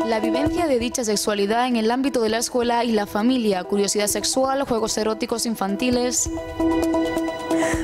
La vivencia de dicha sexualidad en el ámbito de la escuela y la familia, curiosidad sexual, juegos eróticos infantiles.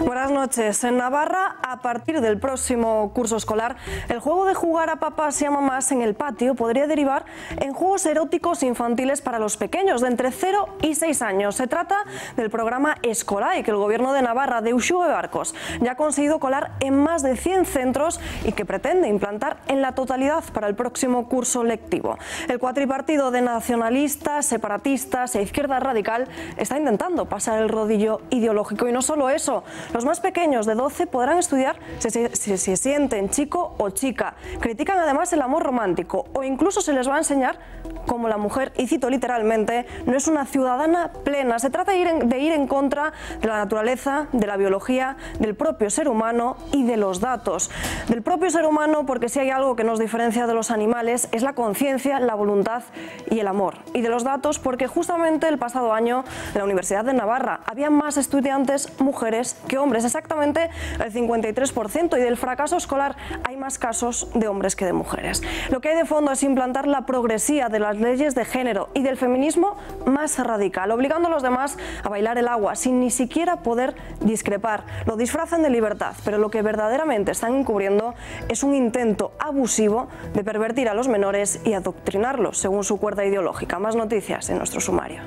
Buenas noches. En Navarra, a partir del próximo curso escolar, el juego de jugar a papás y a mamás en el patio podría derivar en juegos eróticos infantiles para los pequeños de entre 0 y 6 años. Se trata del programa Escolai, que el Gobierno de Navarra, de Uxue Barcos, ya ha conseguido colar en más de 100 centros y que pretende implantar en la totalidad para el próximo curso lectivo. El cuatripartido de nacionalistas, separatistas e izquierda radical está intentando pasar el rodillo ideológico. Y no solo eso, los más pequeños de 12 podrán estudiar si se sienten chico o chica. Critican además el amor romántico o incluso se les va a enseñar cómo la mujer, y cito literalmente, no es una ciudadana plena. Se trata de ir en contra de la naturaleza, de la biología, del propio ser humano y de los datos. Del propio ser humano, porque si hay algo que nos diferencia de los animales es la conciencia, la voluntad y el amor. Y de los datos, porque justamente el pasado año en la Universidad de Navarra había más estudiantes mujeres que hombres, exactamente el 53%, y del fracaso escolar hay más casos de hombres que de mujeres. Lo que hay de fondo es implantar la progresía de las leyes de género y del feminismo más radical, obligando a los demás a bailar el agua sin ni siquiera poder discrepar. Lo disfrazan de libertad, pero lo que verdaderamente están encubriendo es un intento abusivo de pervertir a los menores y adoctrinarlos según su cuerda ideológica. Más noticias en nuestro sumario.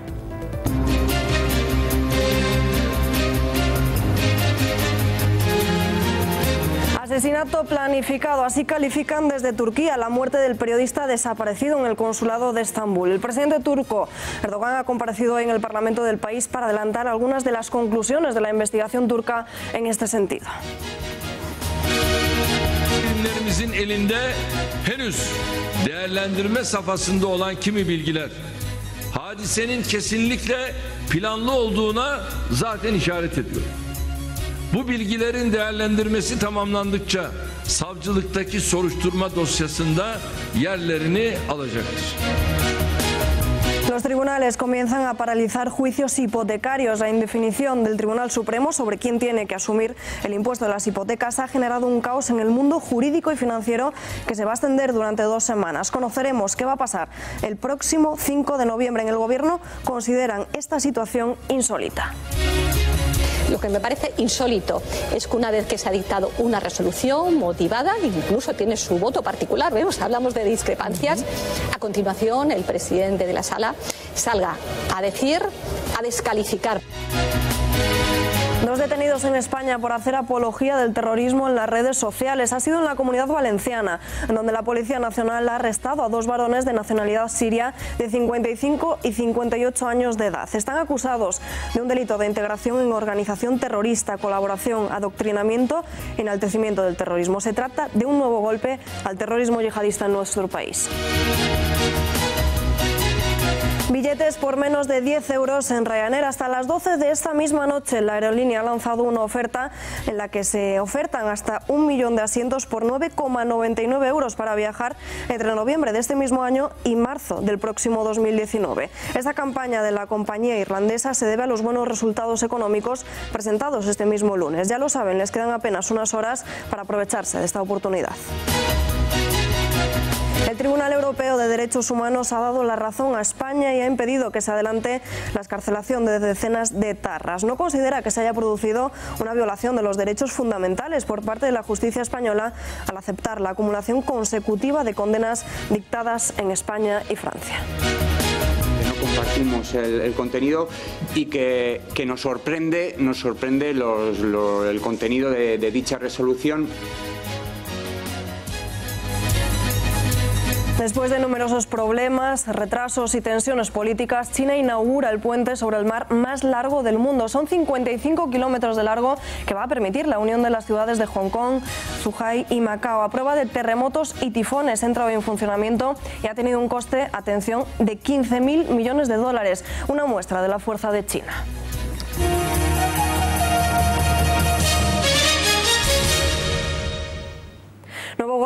Asesinato planificado, así califican desde Turquía la muerte del periodista desaparecido en el consulado de Estambul. El presidente turco Erdogan ha comparecido hoy en el Parlamento del país para adelantar algunas de las conclusiones de la investigación turca en este sentido. Bilimlerimizin elinde henüz değerlendirme safhasında olan kimi bilgiler hadisenin kesinlikle planlı olduğuna zaten işaret ediyor. Bu bilgilerin değerlendirmesi tamamlandıkça savcılıktaki soruşturma dosyasında yerlerini alacaktır. Los tribunales comienzan a paralizar juicios hipotecarios. La indefinición del Tribunal Supremo sobre quién tiene que asumir el impuesto de las hipotecas ha generado un caos en el mundo jurídico y financiero que se va a extender durante 2 semanas. Conoceremos qué va a pasar el próximo 5 de noviembre. En el Gobierno consideran esta situación insólita. Lo que me parece insólito es que una vez que se ha dictado una resolución motivada, incluso tiene su voto particular, vemos, hablamos de discrepancias, a continuación el presidente de la sala salga a decir, a descalificar. 2 detenidos en España por hacer apología del terrorismo en las redes sociales. Ha sido en la Comunidad Valenciana, en donde la Policía Nacional ha arrestado a 2 varones de nacionalidad siria de 55 y 58 años de edad. Están acusados de un delito de integración en organización terrorista, colaboración, adoctrinamiento y enaltecimiento del terrorismo. Se trata de un nuevo golpe al terrorismo yihadista en nuestro país. Billetes por menos de 10 euros en Ryanair. Hasta las 12 de esta misma noche la aerolínea ha lanzado una oferta en la que se ofertan hasta 1 millón de asientos por 9,99 euros para viajar entre noviembre de este mismo año y marzo del próximo 2019. Esta campaña de la compañía irlandesa se debe a los buenos resultados económicos presentados este mismo lunes. Ya lo saben, les quedan apenas unas horas para aprovecharse de esta oportunidad. El Tribunal Europeo de Derechos Humanos ha dado la razón a España y ha impedido que se adelante la excarcelación de decenas de etarras. No considera que se haya producido una violación de los derechos fundamentales por parte de la justicia española al aceptar la acumulación consecutiva de condenas dictadas en España y Francia. No compartimos el contenido y que nos sorprende el contenido de dicha resolución. Después de numerosos problemas, retrasos y tensiones políticas, China inaugura el puente sobre el mar más largo del mundo. Son 55 kilómetros de largo que va a permitir la unión de las ciudades de Hong Kong, Zhuhai y Macao. A prueba de terremotos y tifones entra hoy en funcionamiento y ha tenido un coste, atención, de 15.000 millones de dólares. Una muestra de la fuerza de China.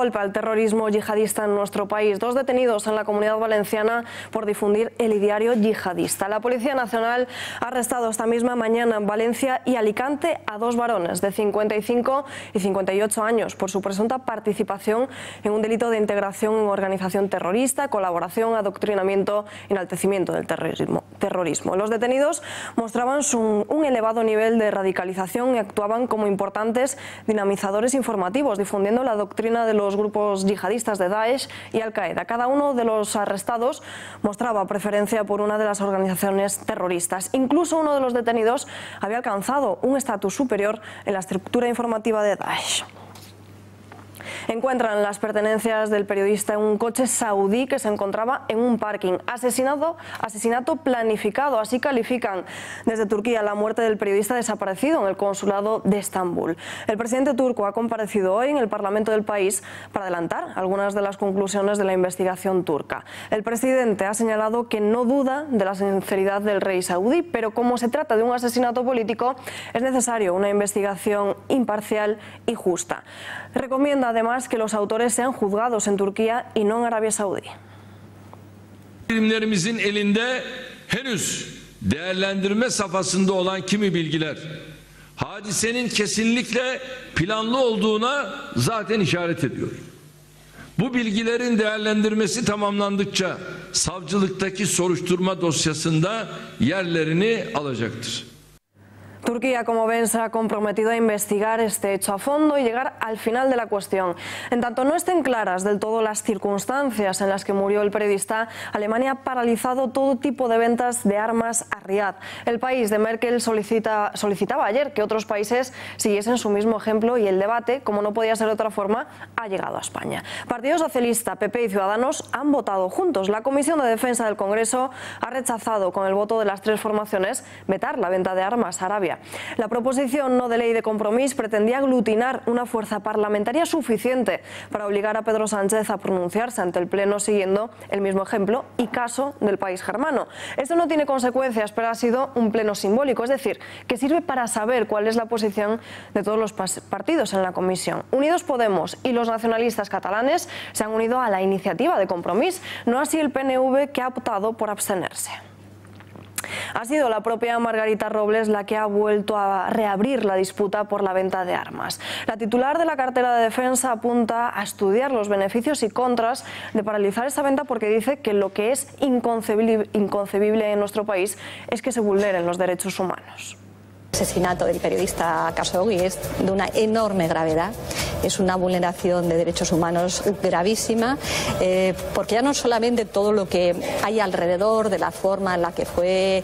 golpe al terrorismo yihadista en nuestro país. 2 detenidos en la Comunidad Valenciana por difundir el ideario yihadista. La Policía Nacional ha arrestado esta misma mañana en Valencia y Alicante a 2 varones de 55 y 58 años por su presunta participación en un delito de integración en organización terrorista, colaboración, adoctrinamiento y enaltecimiento del terrorismo. Los detenidos mostraban un elevado nivel de radicalización y actuaban como importantes dinamizadores informativos, difundiendo la doctrina de los grupos yihadistas de Daesh y Al-Qaeda. Cada uno de los arrestados mostraba preferencia por una de las organizaciones terroristas. Incluso uno de los detenidos había alcanzado un estatus superior en la estructura informativa de Daesh. Encuentran las pertenencias del periodista en un coche saudí que se encontraba en un parking. Asesinato planificado, así califican desde Turquía la muerte del periodista desaparecido en el consulado de Estambul. El presidente turco ha comparecido hoy en el Parlamento del país para adelantar algunas de las conclusiones de la investigación turca. El presidente ha señalado que no duda de la sinceridad del rey saudí, pero como se trata de un asesinato político, es necesario una investigación imparcial y justa. Recomienda además que los autores sean juzgados en Turquía y no en Arabia Saudí. Birimlerimizin elinde henüz değerlendirme safhasında olan kimi bilgiler hadisenin kesinlikle planlı olduğuna zaten işaret ediyor. Bu bilgilerin değerlendirmesi tamamlandıkça savcılıktaki soruşturma dosyasında yerlerini alacaktır. Turquía, como ven, se ha comprometido a investigar este hecho a fondo y llegar al final de la cuestión. En tanto no estén claras del todo las circunstancias en las que murió el periodista, Alemania ha paralizado todo tipo de ventas de armas a Riad. El país de Merkel solicitaba ayer que otros países siguiesen su mismo ejemplo y el debate, como no podía ser de otra forma, ha llegado a España. Partido Socialista, PP y Ciudadanos han votado juntos. La Comisión de Defensa del Congreso ha rechazado con el voto de las 3 formaciones vetar la venta de armas a Arabia. La proposición no de ley de Compromís pretendía aglutinar una fuerza parlamentaria suficiente para obligar a Pedro Sánchez a pronunciarse ante el Pleno siguiendo el mismo ejemplo y caso del país germano. Esto no tiene consecuencias, pero ha sido un pleno simbólico, es decir, que sirve para saber cuál es la posición de todos los partidos en la comisión. Unidos Podemos y los nacionalistas catalanes se han unido a la iniciativa de Compromís, no así el PNV, que ha optado por abstenerse. Ha sido la propia Margarita Robles la que ha vuelto a reabrir la disputa por la venta de armas. La titular de la cartera de defensa apunta a estudiar los beneficios y contras de paralizar esa venta porque dice que lo que es inconcebible en nuestro país es que se vulneren los derechos humanos. El asesinato del periodista Khashoggi es de una enorme gravedad, es una vulneración de derechos humanos gravísima, porque ya no solamente todo lo que hay alrededor de la forma en la que fue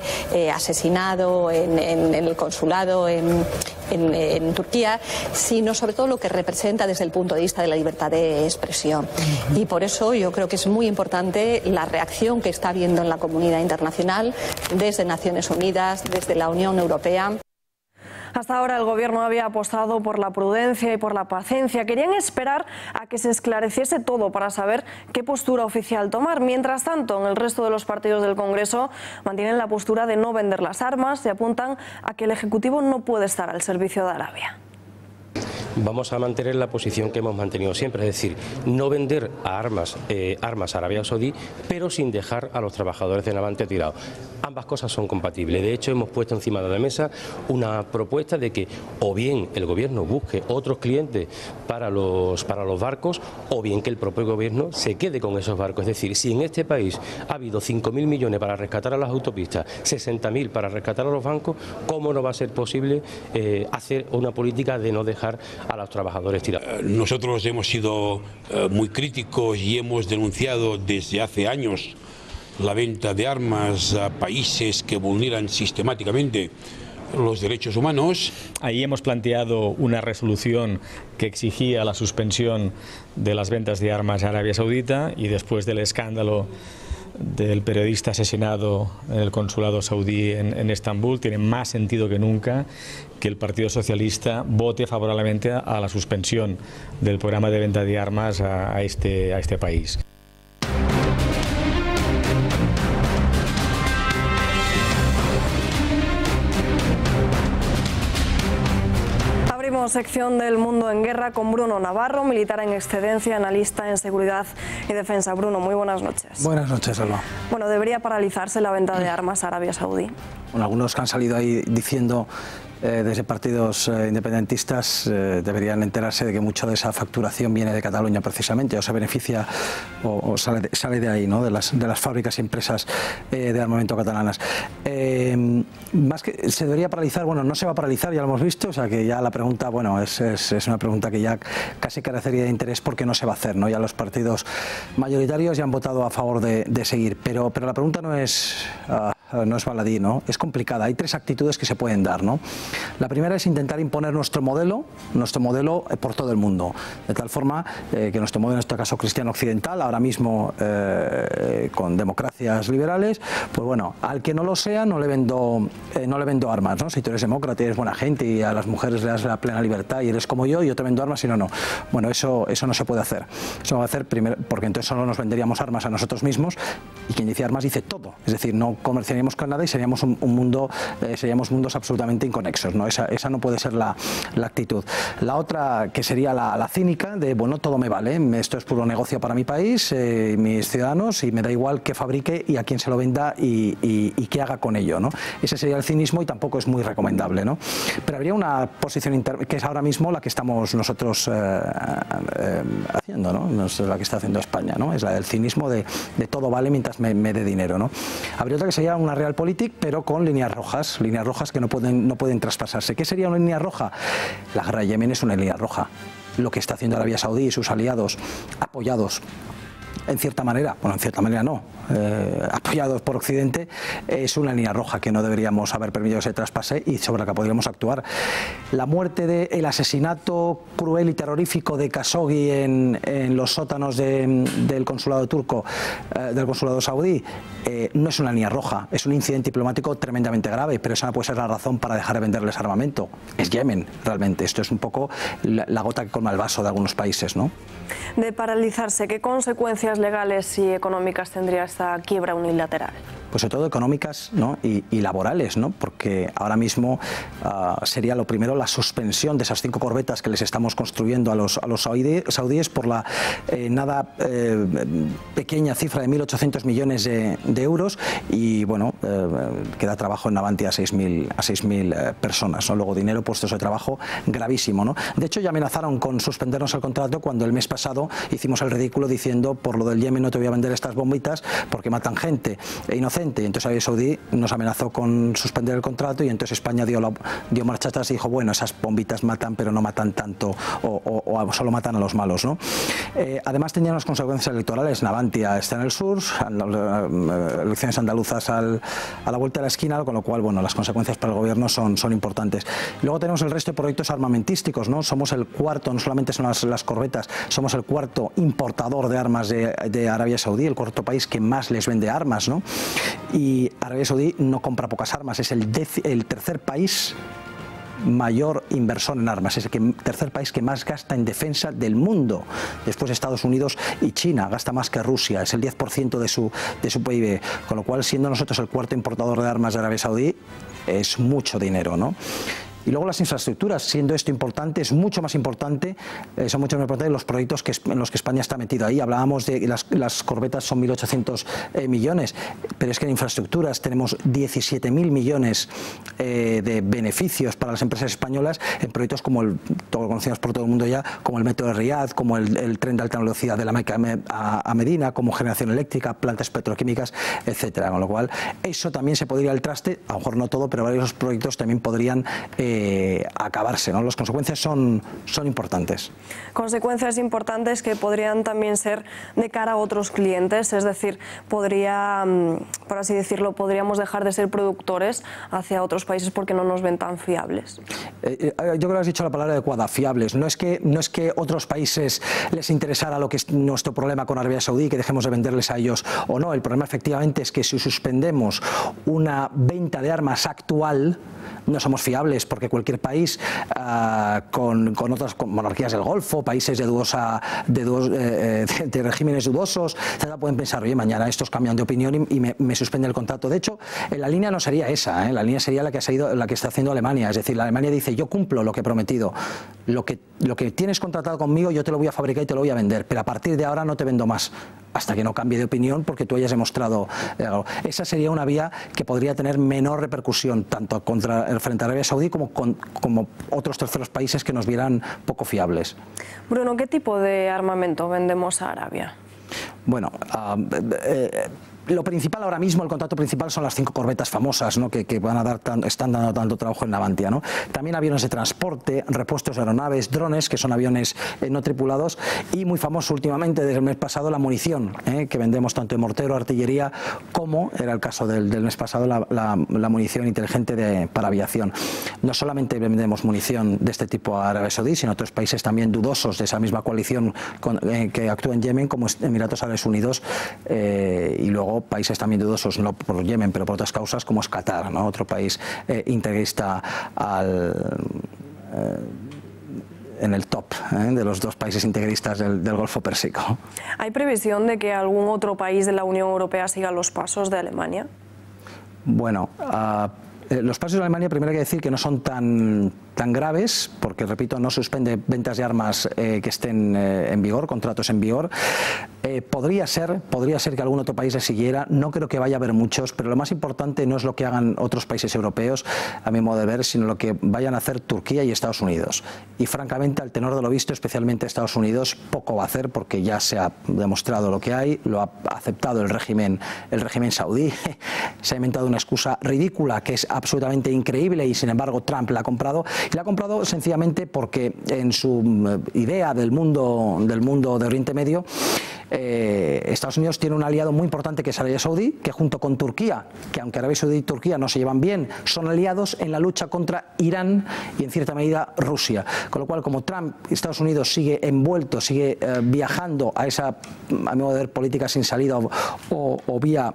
asesinado en el consulado en Turquía, sino sobre todo lo que representa desde el punto de vista de la libertad de expresión. Y por eso yo creo que es muy importante la reacción que está habiendo en la comunidad internacional, desde Naciones Unidas, desde la Unión Europea. Hasta ahora el Gobierno había apostado por la prudencia y por la paciencia. Querían esperar a que se esclareciese todo para saber qué postura oficial tomar. Mientras tanto, en el resto de los partidos del Congreso mantienen la postura de no vender las armas y apuntan a que el Ejecutivo no puede estar al servicio de Arabia. Vamos a mantener la posición que hemos mantenido siempre, es decir, no vender armas a Arabia Saudí, pero sin dejar a los trabajadores de Navantia tirados. Ambas cosas son compatibles. De hecho, hemos puesto encima de la mesa una propuesta de que o bien el Gobierno busque otros clientes para los barcos, o bien que el propio Gobierno se quede con esos barcos. Es decir, si en este país ha habido 5.000 millones para rescatar a las autopistas, 60.000 para rescatar a los bancos, ¿cómo no va a ser posible hacer una política de no dejar a los trabajadores tirados? Nosotros hemos sido muy críticos y hemos denunciado desde hace años la venta de armas a países que vulneran sistemáticamente los derechos humanos. Ahí hemos planteado una resolución que exigía la suspensión de las ventas de armas a Arabia Saudita, y después del escándalo del periodista asesinado en el consulado saudí en Estambul, tiene más sentido que nunca que el Partido Socialista vote favorablemente a la suspensión del programa de venta de armas a este país. Abrimos sección del Mundo en Guerra con Bruno Navarro, militar en excedencia, analista en seguridad y defensa. Bruno, muy buenas noches. Buenas noches, Alba. Bueno, ¿debería paralizarse la venta de armas a Arabia Saudí? Bueno, algunos que han salido ahí diciendo desde partidos independentistas deberían enterarse de que mucho de esa facturación viene de Cataluña precisamente, o se beneficia o sale de ahí, ¿no? de las fábricas y empresas de armamento catalanas. Más que se debería paralizar, bueno, no se va a paralizar, ya lo hemos visto, o sea que ya la pregunta, bueno, es una pregunta que ya casi carecería de interés porque no se va a hacer, ¿no? Ya los partidos mayoritarios ya han votado a favor de seguir, pero la pregunta no es baladí, ¿no? Es complicada. Hay tres actitudes que se pueden dar, ¿no? La primera es intentar imponer nuestro modelo por todo el mundo, de tal forma que nuestro modelo, en este caso cristiano occidental, ahora mismo con democracias liberales, pues bueno, al que no lo sea no le vendo armas, ¿no? Si tú eres demócrata y eres buena gente y a las mujeres le das la plena libertad y eres como yo te vendo armas y no. Bueno, eso no se puede hacer. Eso no va a hacer primero, porque entonces solo nos venderíamos armas a nosotros mismos y quien dice armas dice todo, es decir, no comerciaríamos con nada y seríamos seríamos mundos absolutamente inconexos, ¿no? Esa no puede ser la actitud. La otra, que sería la cínica, de bueno, todo me vale, esto es puro negocio para mi país, mis ciudadanos, y me da igual que fabrique y a quién se lo venda y qué haga con ello, ¿no? Ese sería el cinismo y tampoco es muy recomendable, ¿no? Pero habría una posición interna, que es ahora mismo la que estamos nosotros haciendo, ¿no? No es la que está haciendo España, ¿no? Es la del cinismo de todo vale mientras me dé dinero, ¿no? Habría otra que sería una realpolitik, pero con líneas rojas que no pueden traspasarse. ¿Qué sería una línea roja? La guerra de Yemen es una línea roja. Lo que está haciendo Arabia Saudí y sus aliados, apoyados en cierta manera, bueno, en cierta manera no, apoyados por Occidente, es una línea roja que no deberíamos haber permitido que se traspase y sobre la que podríamos actuar. La muerte el asesinato cruel y terrorífico de Khashoggi en los sótanos del consulado turco, del consulado saudí, no es una línea roja, es un incidente diplomático tremendamente grave, pero esa no puede ser la razón para dejar de venderles armamento. Es Yemen, realmente. Esto es un poco la gota que colma el vaso de algunos países, ¿no? De paralizarse, ¿qué consecuencias legales y económicas tendría esta quiebra unilateral? Pues sobre todo económicas, ¿no? y laborales, ¿no? Porque ahora mismo sería lo primero la suspensión de esas 5 corbetas que les estamos construyendo a los saudíes por la pequeña cifra de 1.800 millones de euros y bueno, queda trabajo en Navantia a 6.000 personas, ¿no? Luego dinero, puestos de trabajo gravísimo, ¿no? De hecho ya amenazaron con suspendernos el contrato cuando el mes pasado hicimos el ridículo diciendo por lo del Yemen no te voy a vender estas bombitas porque matan gente inocente. Y entonces Arabia Saudí nos amenazó con suspender el contrato y entonces España dio marcha atrás y dijo, bueno, esas bombitas matan pero no matan tanto o solo matan a los malos, ¿no? Además tenía unas consecuencias electorales. Navantia está en el sur, elecciones andaluzas a la vuelta de la esquina, con lo cual, bueno, las consecuencias para el gobierno son importantes. Luego tenemos el resto de proyectos armamentísticos, ¿no? Somos el cuarto, no solamente son las corbetas, somos el cuarto importador de armas de Arabia Saudí, el cuarto país que más les vende armas, ¿no? Y Arabia Saudí no compra pocas armas, es el tercer país mayor inversor en armas, es el tercer país que más gasta en defensa del mundo, después de Estados Unidos y China, gasta más que Rusia, es el 10% de su PIB, con lo cual siendo nosotros el cuarto importador de armas de Arabia Saudí es mucho dinero, ¿no? Y luego las infraestructuras, siendo esto importante, es mucho más importante, son mucho más importantes los proyectos en los que España está metido ahí. Hablábamos de que las corbetas son 1.800 millones, pero es que en infraestructuras tenemos 17.000 millones de beneficios para las empresas españolas en proyectos como todo lo conocemos por todo el mundo ya, como el metro de Riad, como el tren de alta velocidad de la Meca a Medina, como generación eléctrica, plantas petroquímicas, etcétera. Con lo cual, eso también se podría ir al traste, a lo mejor no todo, pero varios proyectos también podrían acabarse, ¿no? Las consecuencias son importantes. Consecuencias importantes que podrían también ser de cara a otros clientes, es decir, por así decirlo, podríamos dejar de ser productores hacia otros países porque no nos ven tan fiables. Yo creo que has dicho la palabra adecuada, fiables. No es que otros países les interesara lo que es nuestro problema con Arabia Saudí, que dejemos de venderles a ellos o no. El problema efectivamente es que si suspendemos una venta de armas actual, no somos fiables porque cualquier país con otras monarquías del Golfo, países de regímenes dudosos, pueden pensar, oye, mañana estos cambian de opinión y me suspenden el contrato. De hecho, la línea no sería esa, la línea sería la que está haciendo Alemania. Es decir, la Alemania dice, yo cumplo lo que he prometido. lo que tienes contratado conmigo yo te lo voy a fabricar y te lo voy a vender, pero a partir de ahora no te vendo más, hasta que no cambie de opinión porque tú hayas demostrado algo. Esa sería una vía que podría tener menor repercusión, tanto frente a Arabia Saudí como otros terceros países que nos vieran poco fiables. Bruno, ¿qué tipo de armamento vendemos a Arabia? Bueno, lo principal ahora mismo, el contrato principal son las 5 corbetas famosas, ¿no? que están dando tanto trabajo en Navantia, ¿no? También aviones de transporte, repuestos de aeronaves, drones, que son aviones no tripulados, y muy famoso últimamente desde el mes pasado la munición, que vendemos tanto en mortero, artillería, como era el caso del mes pasado la munición inteligente para aviación. No solamente vendemos munición de este tipo a Arabia Saudí, sino a otros países también dudosos de esa misma coalición que actúa en Yemen, como Emiratos Árabes Unidos, y luego países también dudosos, no por Yemen, pero por otras causas, como es Qatar, ¿no? Otro país integrista en el top de los 2 países integristas del Golfo Pérsico. ¿Hay previsión de que algún otro país de la Unión Europea siga los pasos de Alemania? Bueno, los pasos de Alemania, primero hay que decir que no son tan graves, porque, repito, no suspende ventas de armas que estén en vigor, contratos en vigor. Podría ser que algún otro país le siguiera, no creo que vaya a haber muchos, pero lo más importante no es lo que hagan otros países europeos, a mi modo de ver, sino lo que vayan a hacer Turquía y Estados Unidos. Y francamente, al tenor de lo visto, especialmente Estados Unidos, poco va a hacer, porque ya se ha demostrado lo que hay, lo ha aceptado el régimen saudí, se ha inventado una excusa ridícula que es absolutamente increíble y sin embargo Trump la ha comprado, y la ha comprado sencillamente porque en su idea del mundo de Oriente Medio, Estados Unidos tiene un aliado muy importante que es Arabia Saudí, que junto con Turquía, que aunque Arabia Saudí y Turquía no se llevan bien, son aliados en la lucha contra Irán y en cierta medida Rusia. Con lo cual, como Trump y Estados Unidos sigue envuelto, sigue viajando a esa, a mi modo de ver, política sin salida o vía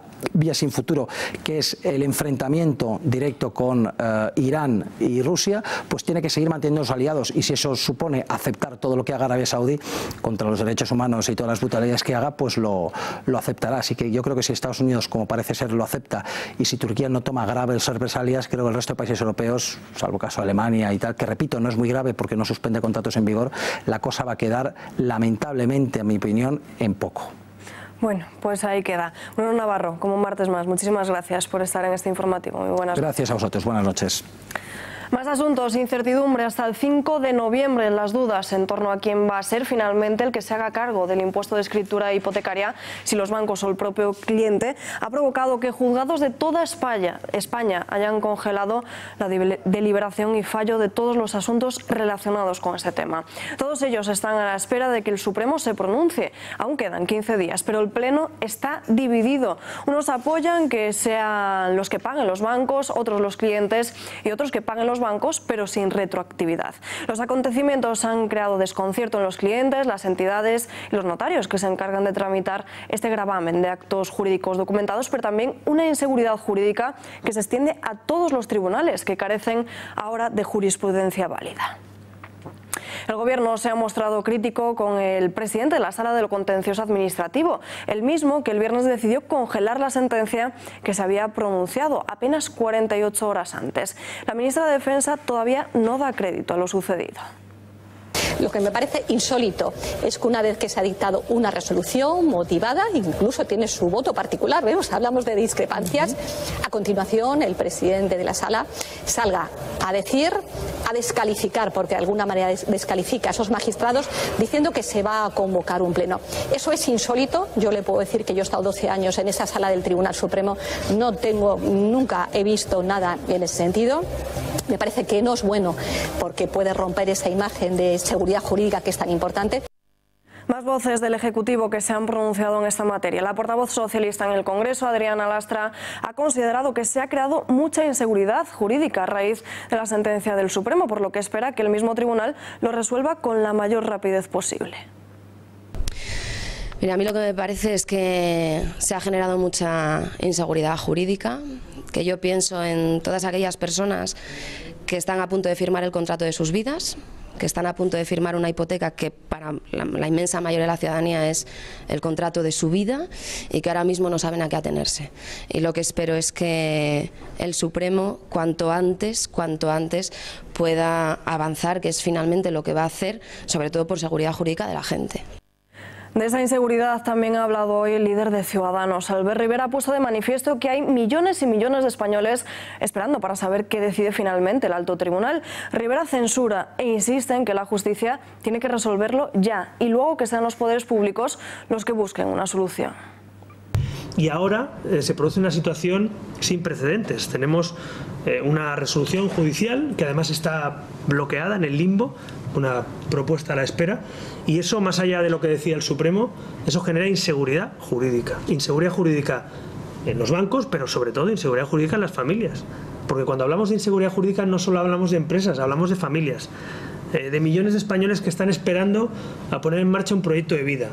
sin futuro, que es el enfrentamiento directo con Irán y Rusia, pues tiene que seguir manteniendo los aliados, y si eso supone aceptar todo lo que haga Arabia Saudí contra los derechos humanos y todas las brutalidades que haga, pues lo aceptará. Así que yo creo que si Estados Unidos, como parece ser, lo acepta, y si Turquía no toma graves represalias, creo que el resto de países europeos, salvo caso de Alemania y tal, que repito, no es muy grave porque no suspende contratos en vigor, la cosa va a quedar, lamentablemente, a mi opinión, en poco. Bueno, pues ahí queda. Bruno Navarro, como un martes más, muchísimas gracias por estar en este informativo. Muy buenas noches. Gracias a vosotros, buenas noches. Más asuntos, incertidumbre hasta el 5 de noviembre, las dudas en torno a quién va a ser finalmente el que se haga cargo del impuesto de escritura hipotecaria, si los bancos o el propio cliente, ha provocado que juzgados de toda España hayan congelado la deliberación y fallo de todos los asuntos relacionados con este tema. Todos ellos están a la espera de que el Supremo se pronuncie. Aún quedan 15 días, pero el Pleno está dividido. Unos apoyan que sean los que paguen los bancos, otros los clientes y otros que paguen los bancos, pero sin retroactividad. Los acontecimientos han creado desconcierto en los clientes, las entidades y los notarios que se encargan de tramitar este gravamen de actos jurídicos documentados, pero también una inseguridad jurídica que se extiende a todos los tribunales que carecen ahora de jurisprudencia válida. El Gobierno se ha mostrado crítico con el presidente de la Sala de lo Contencioso Administrativo, el mismo que el viernes decidió congelar la sentencia que se había pronunciado apenas 48 horas antes. La ministra de Defensa todavía no da crédito a lo sucedido. Lo que me parece insólito es que una vez que se ha dictado una resolución motivada, incluso tiene su voto particular, hablamos de discrepancias, a continuación el presidente de la sala salga a decir, a descalificar, porque de alguna manera descalifica a esos magistrados, diciendo que se va a convocar un pleno. Eso es insólito. Yo le puedo decir que yo he estado 12 años en esa sala del Tribunal Supremo, nunca he visto nada en ese sentido. Me parece que no es bueno porque puede romper esa imagen de seguridad jurídica que es tan importante. Más voces del Ejecutivo que se han pronunciado en esta materia. La portavoz socialista en el Congreso, Adriana Lastra, ha considerado que se ha creado mucha inseguridad jurídica a raíz de la sentencia del Supremo, por lo que espera que el mismo tribunal lo resuelva con la mayor rapidez posible. Mira, a mí lo que me parece es que se ha generado mucha inseguridad jurídica, que yo pienso en todas aquellas personas que están a punto de firmar el contrato de sus vidas, que están a punto de firmar una hipoteca que para la inmensa mayoría de la ciudadanía es el contrato de su vida y que ahora mismo no saben a qué atenerse. Y lo que espero es que el Supremo cuanto antes pueda avanzar, que es finalmente lo que va a hacer, sobre todo por seguridad jurídica de la gente. De esa inseguridad también ha hablado hoy el líder de Ciudadanos. Albert Rivera ha puesto de manifiesto que hay millones y millones de españoles esperando para saber qué decide finalmente el alto tribunal. Rivera censura e insiste en que la justicia tiene que resolverlo ya y luego que sean los poderes públicos los que busquen una solución. Y ahora se produce una situación sin precedentes. Tenemos una resolución judicial que además está bloqueada en el limbo, una propuesta a la espera, y eso, más allá de lo que decía el Supremo, eso genera inseguridad jurídica en los bancos, pero sobre todo inseguridad jurídica en las familias, porque cuando hablamos de inseguridad jurídica no solo hablamos de empresas, hablamos de familias, de millones de españoles que están esperando a poner en marcha un proyecto de vida.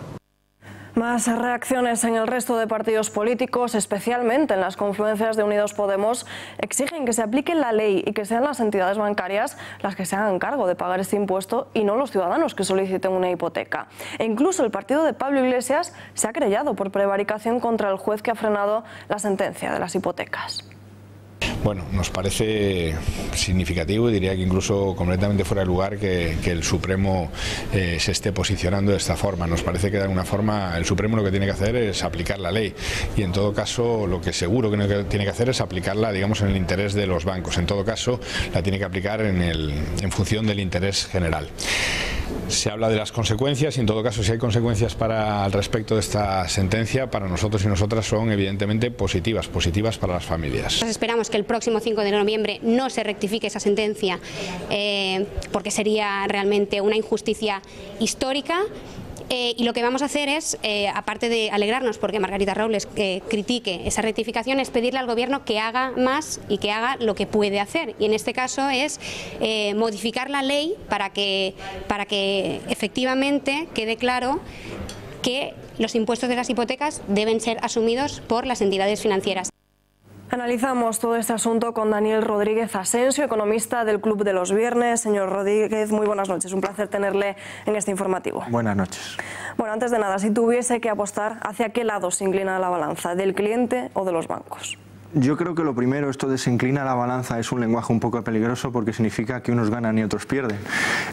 Más reacciones en el resto de partidos políticos, especialmente en las confluencias de Unidos Podemos, exigen que se aplique la ley y que sean las entidades bancarias las que se hagan cargo de pagar este impuesto y no los ciudadanos que soliciten una hipoteca. E incluso el partido de Pablo Iglesias se ha querellado por prevaricación contra el juez que ha frenado la sentencia de las hipotecas. Bueno, nos parece significativo y diría que incluso completamente fuera de lugar que el Supremo se esté posicionando de esta forma. Nos parece que de alguna forma el Supremo lo que tiene que hacer es aplicar la ley y en todo caso lo que seguro que tiene que hacer es aplicarla, digamos, en el interés de los bancos. En todo caso la tiene que aplicar en función del interés general. Se habla de las consecuencias y en todo caso si hay consecuencias al respecto de esta sentencia, para nosotros y nosotras son evidentemente positivas para las familias. Esperamos que el próximo 5 de noviembre no se rectifique esa sentencia porque sería realmente una injusticia histórica. Y lo que vamos a hacer es, aparte de alegrarnos porque Margarita Robles critique esa rectificación, es pedirle al Gobierno que haga más y que haga lo que puede hacer. Y en este caso es modificar la ley para que efectivamente quede claro que los impuestos de las hipotecas deben ser asumidos por las entidades financieras. Analizamos todo este asunto con Daniel Rodríguez Asensio, economista del Club de los Viernes. Señor Rodríguez, muy buenas noches. Un placer tenerle en este informativo. Buenas noches. Bueno, antes de nada, si tuviese que apostar, ¿hacia qué lado se inclina la balanza? ¿Del cliente o de los bancos? Yo creo que lo primero, esto de se inclina la balanza, es un lenguaje un poco peligroso porque significa que unos ganan y otros pierden.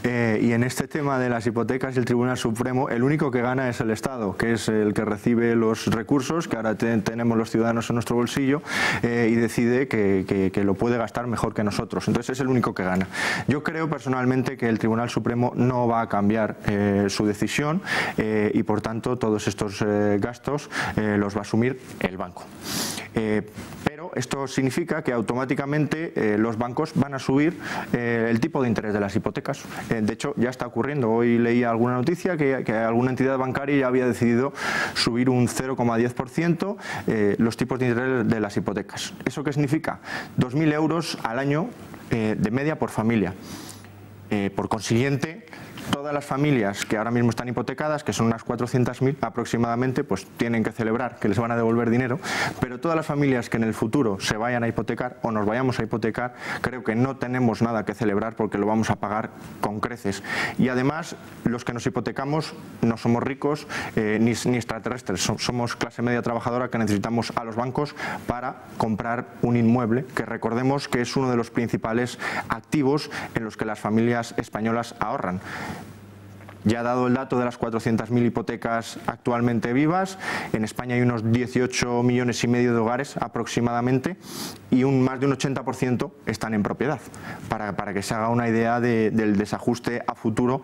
Y en este tema de las hipotecas y el Tribunal Supremo, el único que gana es el Estado, que es el que recibe los recursos que ahora tenemos los ciudadanos en nuestro bolsillo y decide que lo puede gastar mejor que nosotros. Entonces es el único que gana. Yo creo personalmente que el Tribunal Supremo no va a cambiar su decisión y por tanto todos estos gastos los va a asumir el banco. Pero esto significa que automáticamente los bancos van a subir el tipo de interés de las hipotecas. De hecho, ya está ocurriendo. Hoy leía alguna noticia que alguna entidad bancaria ya había decidido subir un 0,10% los tipos de interés de las hipotecas. ¿Eso qué significa? 2.000 euros al año de media por familia. Por consiguiente, todas las familias que ahora mismo están hipotecadas, que son unas 400.000 aproximadamente, pues tienen que celebrar que les van a devolver dinero, pero todas las familias que en el futuro se vayan a hipotecar o nos vayamos a hipotecar, creo que no tenemos nada que celebrar porque lo vamos a pagar con creces. Y además, los que nos hipotecamos no somos ricos ni extraterrestres, somos clase media trabajadora que necesitamos a los bancos para comprar un inmueble, que recordemos que es uno de los principales activos en los que las familias españolas ahorran. Ya ha dado el dato de las 400.000 hipotecas actualmente vivas. En España hay unos 18 millones y medio de hogares aproximadamente y más de un 80% están en propiedad, para que se haga una idea del desajuste a futuro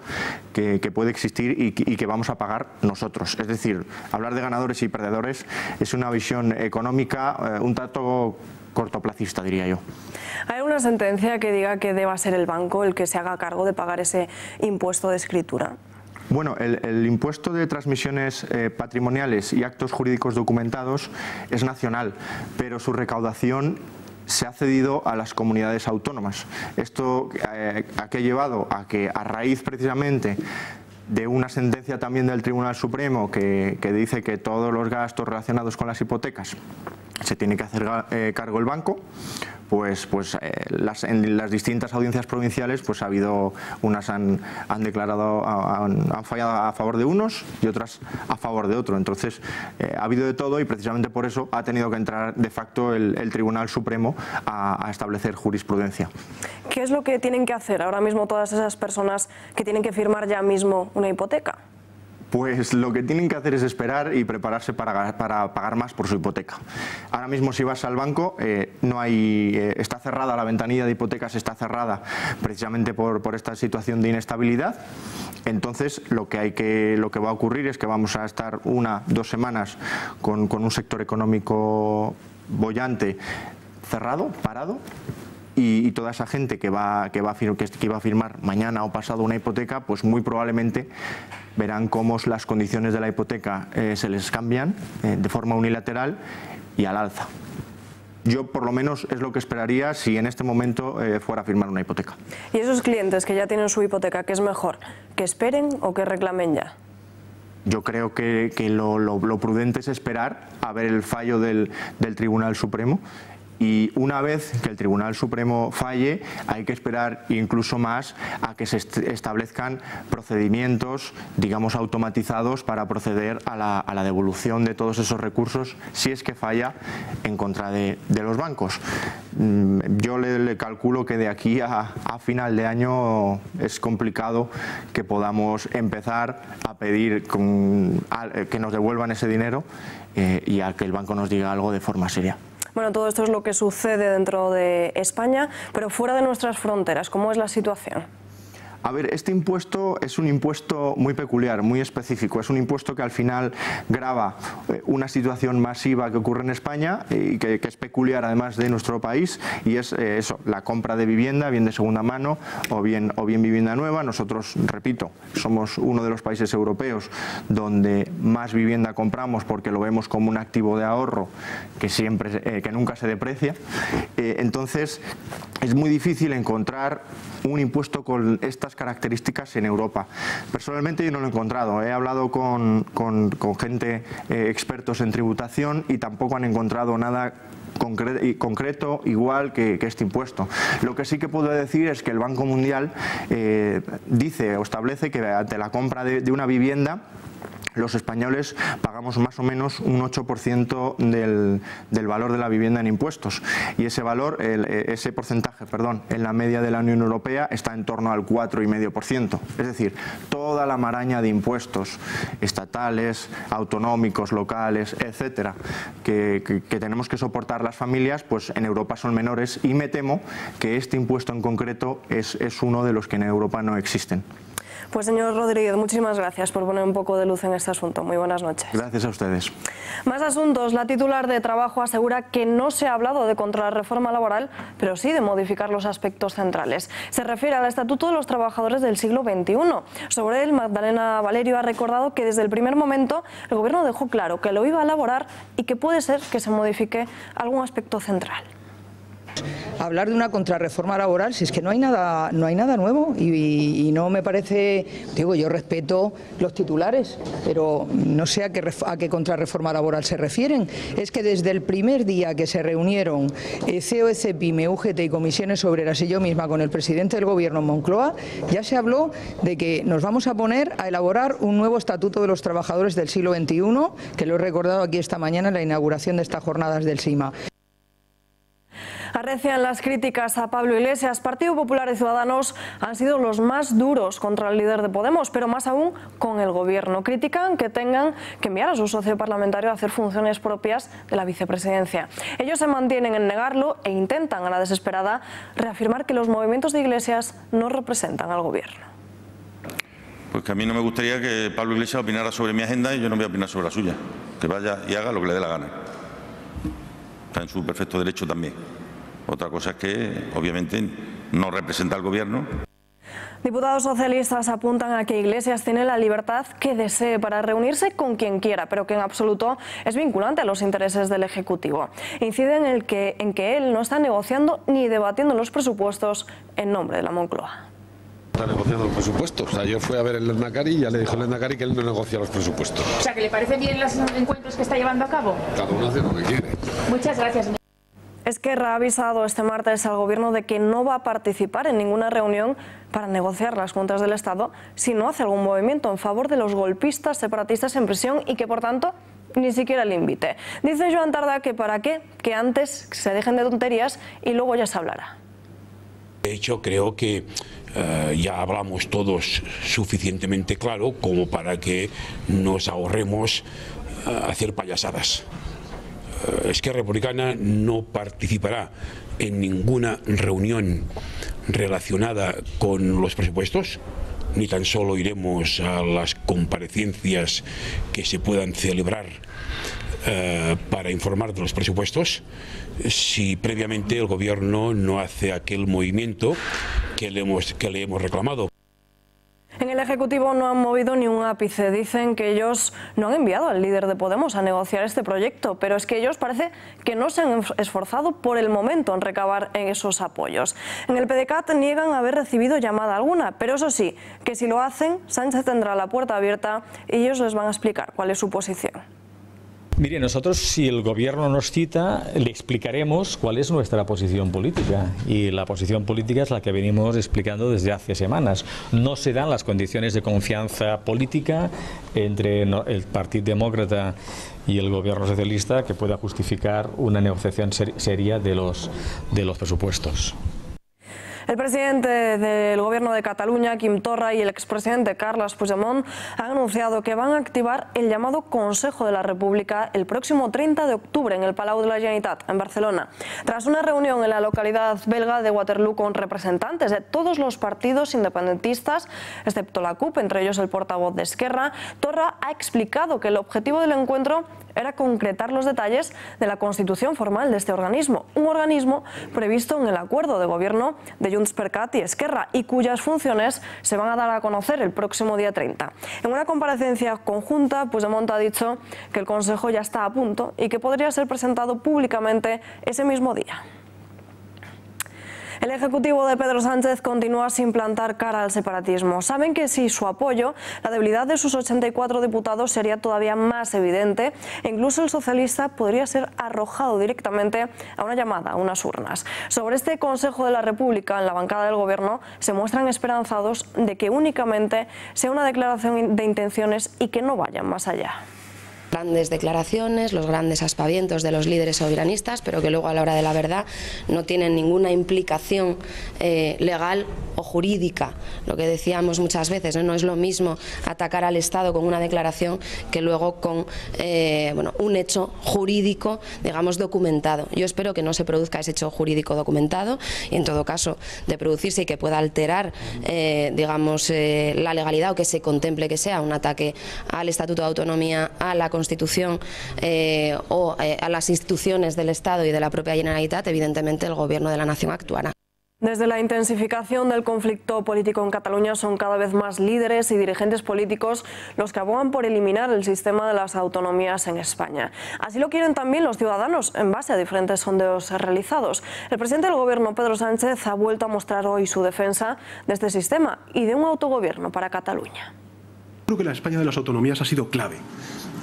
que puede existir y que vamos a pagar nosotros. Es decir, hablar de ganadores y perdedores es una visión económica un tanto cortoplacista, diría yo. ¿Hay una sentencia que diga que deba ser el banco el que se haga cargo de pagar ese impuesto de escritura? Bueno, el impuesto de transmisiones patrimoniales y actos jurídicos documentados es nacional, pero su recaudación se ha cedido a las comunidades autónomas. Esto ¿a qué ha llevado? A que a raíz precisamente de una sentencia también del Tribunal Supremo que dice que todos los gastos relacionados con las hipotecas se tiene que hacer cargo el banco, pues en las distintas audiencias provinciales pues ha habido unas han fallado a favor de unos y otras a favor de otro. Entonces ha habido de todo y precisamente por eso ha tenido que entrar de facto el Tribunal Supremo a establecer jurisprudencia. ¿Qué es lo que tienen que hacer ahora mismo todas esas personas que tienen que firmar ya mismo una hipoteca? Pues lo que tienen que hacer es esperar y prepararse para pagar más por su hipoteca. Ahora mismo si vas al banco está cerrada la ventanilla de hipotecas, está cerrada precisamente por esta situación de inestabilidad. Entonces lo que va a ocurrir es que vamos a estar 1-2 semanas con un sector económico boyante cerrado, parado. Y toda esa gente que iba a firmar mañana o pasado una hipoteca, pues muy probablemente verán cómo las condiciones de la hipoteca se les cambian de forma unilateral y al alza. Yo por lo menos es lo que esperaría si en este momento fuera a firmar una hipoteca. ¿Y esos clientes que ya tienen su hipoteca, qué es mejor? ¿Que esperen o que reclamen ya? Yo creo que lo prudente es esperar a ver el fallo del Tribunal Supremo. Y una vez que el Tribunal Supremo falle, hay que esperar incluso más a que se establezcan procedimientos, digamos, automatizados para proceder a la devolución de todos esos recursos si es que falla en contra de los bancos. Yo le calculo que de aquí a final de año es complicado que podamos empezar a pedir que nos devuelvan ese dinero y a que el banco nos diga algo de forma seria. Bueno, todo esto es lo que sucede dentro de España, pero fuera de nuestras fronteras, ¿cómo es la situación? A ver, este impuesto es un impuesto muy peculiar, muy específico. Es un impuesto que al final grava una situación masiva que ocurre en España y que es peculiar además de nuestro país, y es eso, la compra de vivienda, bien de segunda mano o bien vivienda nueva. Nosotros, repito, somos uno de los países europeos donde más vivienda compramos porque lo vemos como un activo de ahorro que nunca se deprecia. Entonces es muy difícil encontrar un impuesto con estas características en Europa. Personalmente yo no lo he encontrado. He hablado con gente, expertos en tributación, y tampoco han encontrado nada concreto igual que este impuesto. Lo que sí que puedo decir es que el Banco Mundial dice o establece que ante la compra de una vivienda, los españoles pagamos más o menos un 8% del valor de la vivienda en impuestos, y ese valor, ese porcentaje, en la media de la Unión Europea está en torno al 4,5%. Es decir, toda la maraña de impuestos estatales, autonómicos, locales, etcétera, que tenemos que soportar las familias, pues en Europa son menores, y me temo que este impuesto en concreto es uno de los que en Europa no existen. Pues señor Rodríguez, muchísimas gracias por poner un poco de luz en este asunto. Muy buenas noches. Gracias a ustedes. Más asuntos. La titular de Trabajo asegura que no se ha hablado de contrarreforma laboral, pero sí de modificar los aspectos centrales. Se refiere al Estatuto de los Trabajadores del siglo XXI. Sobre él, Magdalena Valerio ha recordado que desde el primer momento el Gobierno dejó claro que lo iba a elaborar y que puede ser que se modifique algún aspecto central. Hablar de una contrarreforma laboral, si es que no hay nada nuevo, y no me parece, digo, yo respeto los titulares, pero no sé a qué contrarreforma laboral se refieren. Es que desde el primer día que se reunieron CEO, CEPIME, UGT y Comisiones Obreras y yo misma con el presidente del Gobierno en Moncloa, ya se habló de que nos vamos a poner a elaborar un nuevo Estatuto de los Trabajadores del siglo XXI, que lo he recordado aquí esta mañana en la inauguración de estas jornadas del SIMA. Arrecian las críticas a Pablo Iglesias. Partido Popular y Ciudadanos han sido los más duros contra el líder de Podemos, pero más aún con el Gobierno. Critican que tengan que enviar a su socio parlamentario a hacer funciones propias de la vicepresidencia. Ellos se mantienen en negarlo e intentan a la desesperada reafirmar que los movimientos de Iglesias no representan al Gobierno. Pues que a mí no me gustaría que Pablo Iglesias opinara sobre mi agenda y yo no voy a opinar sobre la suya. Que vaya y haga lo que le dé la gana. Está en su perfecto derecho también. Otra cosa es que, obviamente, no representa al Gobierno. Diputados socialistas apuntan a que Iglesias tiene la libertad que desee para reunirse con quien quiera, pero que en absoluto es vinculante a los intereses del Ejecutivo. Inciden en que él no está negociando ni debatiendo los presupuestos en nombre de la Moncloa. está negociando los presupuestos. Ayer fue a ver el Lehendakari y ya le dijo el Lehendakari que él no negocia los presupuestos. O sea, ¿que le parece bien los encuentros que está llevando a cabo? Cada uno hace lo que quiere. Muchas gracias. Esquerra ha avisado este martes al Gobierno de que no va a participar en ninguna reunión para negociar las cuentas del Estado si no hace algún movimiento en favor de los golpistas separatistas en prisión y que, por tanto, ni siquiera le invite. Dice Joan Tardá que para qué, que antes se dejen de tonterías y luego ya se hablará. De hecho, creo que ya hablamos todos suficientemente claro como para que nos ahorremos hacer payasadas. Esquerra Republicana no participará en ninguna reunión relacionada con los presupuestos, ni tan solo iremos a las comparecencias que se puedan celebrar para informar de los presupuestos si previamente el Gobierno no hace aquel movimiento que le hemos reclamado. En el Ejecutivo no han movido ni un ápice. Dicen que ellos no han enviado al líder de Podemos a negociar este proyecto, pero es que ellos parece que no se han esforzado por el momento en recabar esos apoyos. En el PDeCAT niegan haber recibido llamada alguna, pero eso sí, que si lo hacen, Sánchez tendrá la puerta abierta y ellos les van a explicar cuál es su posición. Mire, nosotros si el Gobierno nos cita, le explicaremos cuál es nuestra posición política. Y la posición política es la que venimos explicando desde hace semanas. No se dan las condiciones de confianza política entre el Partido Demócrata y el Gobierno Socialista que pueda justificar una negociación seria de los presupuestos. El presidente del Gobierno de Cataluña, Quim Torra, y el expresidente Carles Puigdemont han anunciado que van a activar el llamado Consejo de la República el próximo 30 de octubre en el Palau de la Generalitat, en Barcelona. Tras una reunión en la localidad belga de Waterloo con representantes de todos los partidos independentistas, excepto la CUP, entre ellos el portavoz de Esquerra, Torra ha explicado que el objetivo del encuentro era concretar los detalles de la constitución formal de este organismo, un organismo previsto en el acuerdo de gobierno de Junts per Cat y Esquerra y cuyas funciones se van a dar a conocer el próximo día 30. En una comparecencia conjunta, Puigdemont ha dicho que el Consejo ya está a punto y que podría ser presentado públicamente ese mismo día. El Ejecutivo de Pedro Sánchez continúa sin plantar cara al separatismo. Saben que sin su apoyo, la debilidad de sus 84 diputados sería todavía más evidente e incluso el socialista podría ser arrojado directamente a una llamada a unas urnas. Sobre este Consejo de la República, en la bancada del Gobierno, se muestran esperanzados de que únicamente sea una declaración de intenciones y que no vayan más allá. Grandes declaraciones, los grandes aspavientos de los líderes soberanistas, pero que luego a la hora de la verdad no tienen ninguna implicación legal o jurídica. Lo que decíamos muchas veces, no es lo mismo atacar al Estado con una declaración que luego con un hecho jurídico, digamos, documentado. Yo espero que no se produzca ese hecho jurídico documentado y, en todo caso, de producirse y que pueda alterar digamos, la legalidad o que se contemple que sea un ataque al Estatuto de Autonomía, a la Constitución o a las instituciones del Estado y de la propia Generalitat, evidentemente el Gobierno de la Nación actuará. Desde la intensificación del conflicto político en Cataluña son cada vez más líderes y dirigentes políticos los que abogan por eliminar el sistema de las autonomías en España. Así lo quieren también los ciudadanos en base a diferentes sondeos realizados. El presidente del Gobierno, Pedro Sánchez, ha vuelto a mostrar hoy su defensa de este sistema y de un autogobierno para Cataluña. Creo que la España de las autonomías ha sido clave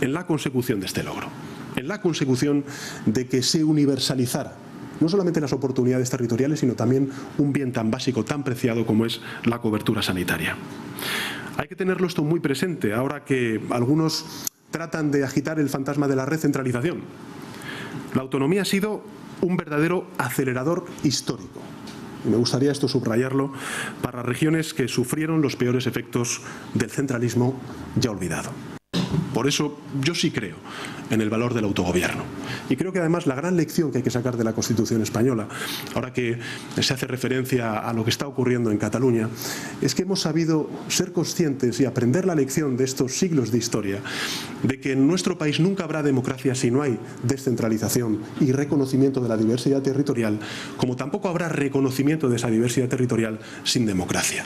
en la consecución de este logro, en la consecución de que se universalizara no solamente las oportunidades territoriales, sino también un bien tan básico, tan preciado como es la cobertura sanitaria. Hay que tenerlo esto muy presente ahora que algunos tratan de agitar el fantasma de la recentralización. La autonomía ha sido un verdadero acelerador histórico. Y me gustaría esto subrayarlo para regiones que sufrieron los peores efectos del centralismo ya olvidado. Por eso yo sí creo en el valor del autogobierno. Y creo que además la gran lección que hay que sacar de la Constitución española, ahora que se hace referencia a lo que está ocurriendo en Cataluña, es que hemos sabido ser conscientes y aprender la lección de estos siglos de historia, de que en nuestro país nunca habrá democracia si no hay descentralización y reconocimiento de la diversidad territorial, como tampoco habrá reconocimiento de esa diversidad territorial sin democracia.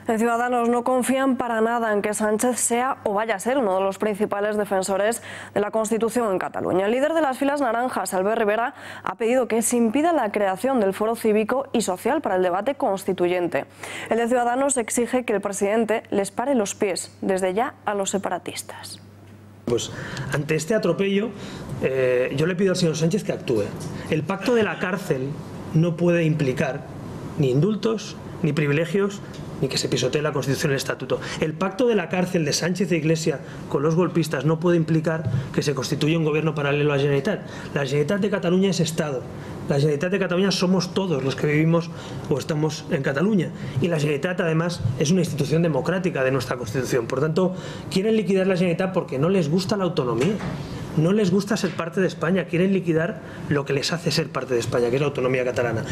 En Ciudadanos no confían para nada en que Sánchez sea o vaya a ser uno de los principales defensores de la Constitución en Cataluña. El líder de las filas naranjas, Albert Rivera, ha pedido que se impida la creación del Foro Cívico y Social para el debate constituyente. El de Ciudadanos exige que el presidente les pare los pies desde ya a los separatistas. Pues ante este atropello, yo le pido al señor Sánchez que actúe. El pacto de la cárcel no puede implicar ni indultos, ni privilegios, ni que se pisotee la Constitución y el Estatuto. El pacto de la cárcel de Sánchez e Iglesia con los golpistas no puede implicar que se constituya un gobierno paralelo a la Generalitat. La Generalitat de Cataluña es Estado. La Generalitat de Cataluña somos todos los que vivimos o estamos en Cataluña. Y la Generalitat, además, es una institución democrática de nuestra Constitución. Por tanto, quieren liquidar la Generalitat porque no les gusta la autonomía. No les gusta ser parte de España. Quieren liquidar lo que les hace ser parte de España, que es la autonomía catalana.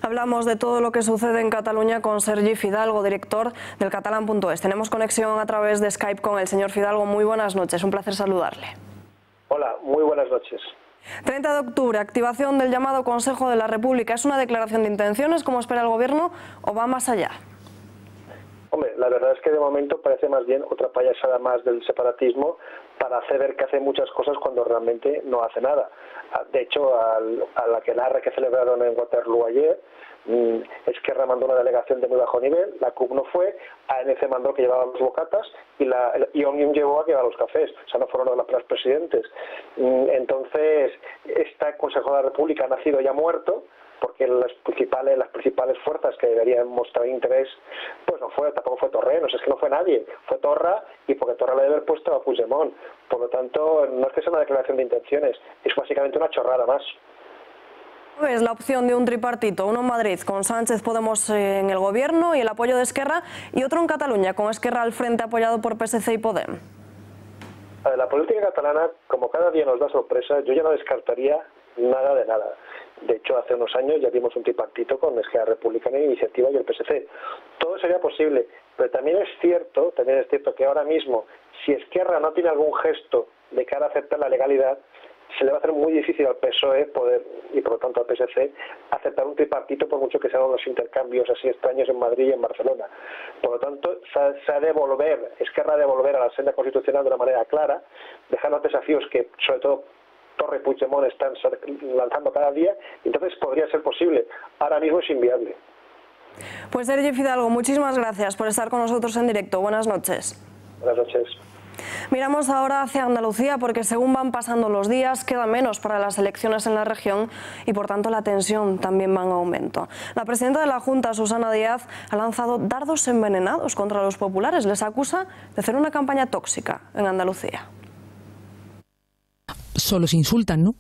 Hablamos de todo lo que sucede en Cataluña con Sergi Fidalgo, director del Catalan.es. Tenemos conexión a través de Skype con el señor Fidalgo. Muy buenas noches, un placer saludarle. Hola, muy buenas noches. 30 de octubre, activación del llamado Consejo de la República. ¿Es una declaración de intenciones, como espera el Gobierno, o va más allá? Hombre, la verdad es que de momento parece más bien otra payasada más del separatismo para hacer ver que hace muchas cosas cuando realmente no hace nada. De hecho, a la aquelarre que celebraron en Waterloo ayer, Esquerra mandó una delegación de muy bajo nivel, la CUP no fue, ANC mandó que llevaba los bocatas y Òmnium llevó a que llevaba los cafés, o sea, no fueron los presidentes. Entonces, este Consejo de la República ha nacido ya muerto, porque las principales fuerzas que deberían mostrar interés, pues tampoco fue Torrent, o sea, es que no fue nadie, fue Torra, y porque Torra le debe haber puesto a Puigdemont. Por lo tanto, no es que sea una declaración de intenciones, es básicamente una chorrada más. Es la opción de un tripartito, uno en Madrid con Sánchez Podemos en el gobierno y el apoyo de Esquerra, y otro en Cataluña con Esquerra al frente apoyado por PSC y Podem. La política catalana, como cada día nos da sorpresa, yo ya no descartaría nada de nada. De hecho, hace unos años ya vimos un tripartito con Esquerra Republicana, Iniciativa y el PSC. Todo sería posible, pero también es cierto que ahora mismo, si Esquerra no tiene algún gesto de cara a aceptar la legalidad, se le va a hacer muy difícil al PSOE poder, y por lo tanto al PSC, aceptar un tripartito por mucho que sean unos intercambios así extraños en Madrid y en Barcelona. Por lo tanto, Esquerra ha de volver a la senda constitucional de una manera clara, dejar los desafíos que, sobre todo, Torra y Puigdemont están lanzando cada día, entonces podría ser posible. Ahora mismo es inviable. Pues Sergi Fidalgo, muchísimas gracias por estar con nosotros en directo. Buenas noches. Buenas noches. Miramos ahora hacia Andalucía porque según van pasando los días queda menos para las elecciones en la región y por tanto la tensión también va en aumento. La presidenta de la Junta, Susana Díaz, ha lanzado dardos envenenados contra los populares. Les acusa de hacer una campaña tóxica en Andalucía. Solo se insultan, ¿no?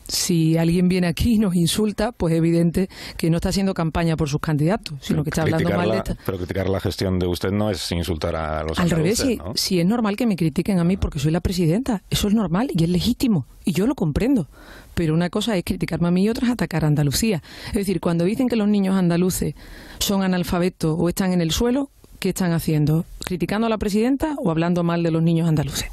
Si alguien viene aquí y nos insulta, pues es evidente que no está haciendo campaña por sus candidatos, sino que está hablando mal de esta. Pero criticar la gestión de usted no es insultar a los Al andaluces, revés, ¿no? si es normal que me critiquen a mí porque soy la presidenta, eso es normal y es legítimo, y yo lo comprendo. Pero una cosa es criticarme a mí y otra es atacar a Andalucía. Es decir, cuando dicen que los niños andaluces son analfabetos o están en el suelo, ¿qué están haciendo? ¿Criticando a la presidenta o hablando mal de los niños andaluces?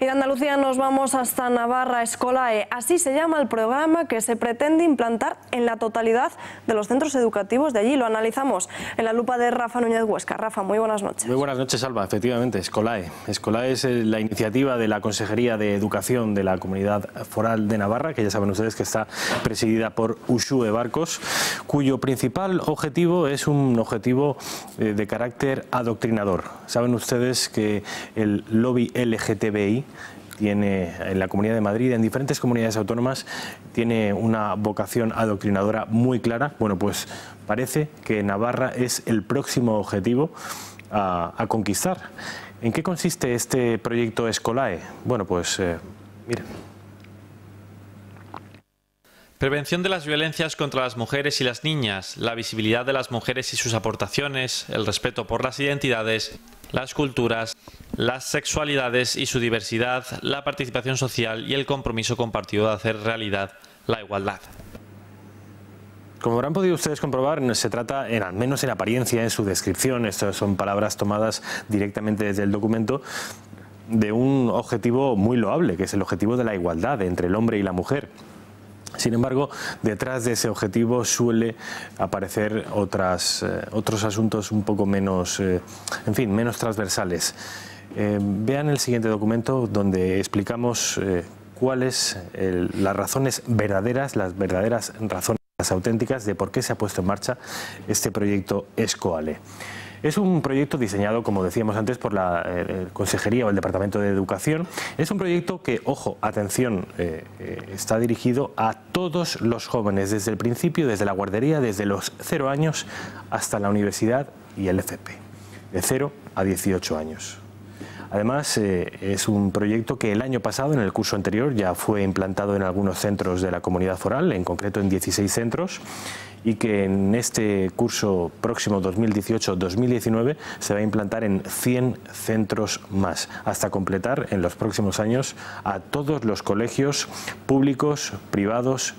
Y de Andalucía nos vamos hasta Navarra. Escolae, así se llama el programa que se pretende implantar en la totalidad de los centros educativos de allí. Lo analizamos en la lupa de Rafa Núñez Huesca. Rafa, muy buenas noches. Muy buenas noches, Alba. Efectivamente, Escolae. Escolae es la iniciativa de la Consejería de Educación de la Comunidad Foral de Navarra, que ya saben ustedes que está presidida por Uxue Barcos, cuyo principal objetivo es un objetivo de carácter adoctrinador. Saben ustedes que el lobby LGTBI tiene en la Comunidad de Madrid, en diferentes comunidades autónomas, tiene una vocación adoctrinadora muy clara. Bueno, pues parece que Navarra es el próximo objetivo a conquistar. ¿En qué consiste este proyecto Escolae? Bueno, pues miren. Prevención de las violencias contra las mujeres y las niñas, la visibilidad de las mujeres y sus aportaciones, el respeto por las identidades, las culturas, las sexualidades y su diversidad, la participación social y el compromiso compartido de hacer realidad la igualdad. Como habrán podido ustedes comprobar, se trata, al menos en apariencia, en su descripción, estas son palabras tomadas directamente desde el documento, de un objetivo muy loable, que es el objetivo de la igualdad entre el hombre y la mujer. Sin embargo, detrás de ese objetivo suele aparecer otros asuntos un poco menos, menos transversales. Vean el siguiente documento donde explicamos cuáles las razones verdaderas, las verdaderas razones auténticas de por qué se ha puesto en marcha este proyecto Escoale. Es un proyecto diseñado, como decíamos antes, por la Consejería o el Departamento de Educación. Es un proyecto que, ojo, atención, está dirigido a todos los jóvenes, desde el principio, desde la guardería, desde los 0 años hasta la universidad y el FP, de 0 a 18 años. Además, es un proyecto que el año pasado, en el curso anterior, ya fue implantado en algunos centros de la comunidad foral, en concreto en 16 centros, y que en este curso próximo 2018-2019 se va a implantar en 100 centros más, hasta completar en los próximos años a todos los colegios públicos, privados